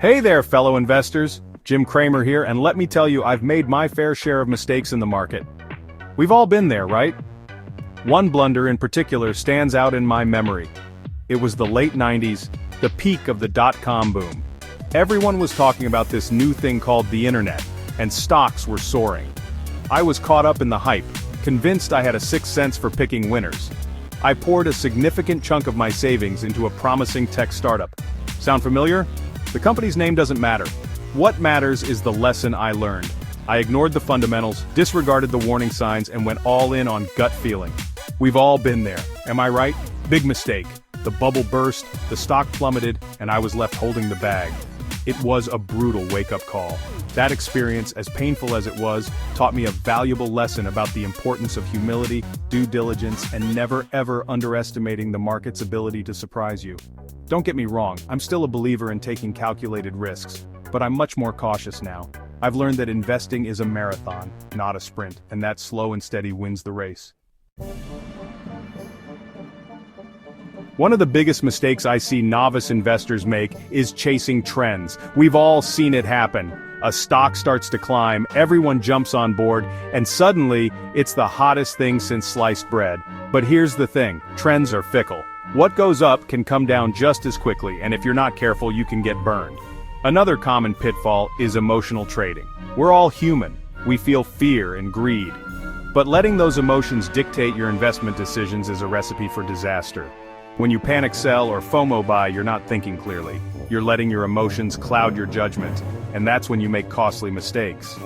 Hey there, fellow investors. Jim Cramer here, and let me tell you, I've made my fair share of mistakes in the market. We've all been there, right? One blunder in particular stands out in my memory. It was the late 90s, the peak of the dot-com boom. Everyone was talking about this new thing called the internet, and stocks were soaring. I was caught up in the hype, convinced I had a sixth sense for picking winners. I poured a significant chunk of my savings into a promising tech startup. Sound familiar? The company's name doesn't matter. What matters is the lesson I learned. I ignored the fundamentals, disregarded the warning signs, and went all in on gut feeling. We've all been there, am I right? Big mistake. The bubble burst, the stock plummeted, and I was left holding the bag. It was a brutal wake-up call. That experience, as painful as it was, taught me a valuable lesson about the importance of humility, due diligence, and never ever underestimating the market's ability to surprise you. Don't get me wrong, I'm still a believer in taking calculated risks, but I'm much more cautious now. I've learned that investing is a marathon, not a sprint, and that slow and steady wins the race. One of the biggest mistakes I see novice investors make is chasing trends. We've all seen it happen. A stock starts to climb, everyone jumps on board, and suddenly, it's the hottest thing since sliced bread. But here's the thing, trends are fickle. What goes up can come down just as quickly, and if you're not careful, you can get burned. Another common pitfall is emotional trading. We're all human. We feel fear and greed. But letting those emotions dictate your investment decisions is a recipe for disaster. When you panic sell or FOMO buy, you're not thinking clearly. You're letting your emotions cloud your judgment, and that's when you make costly mistakes.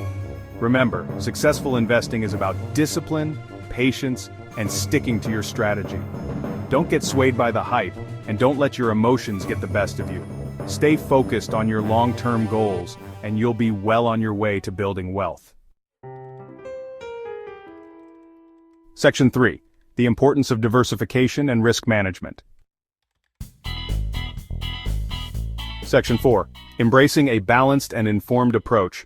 Remember, successful investing is about discipline, patience, and sticking to your strategy. Don't get swayed by the hype, and don't let your emotions get the best of you. Stay focused on your long-term goals, and you'll be well on your way to building wealth. Section 3. The importance of diversification and risk management. Section 4. Embracing a balanced and informed approach.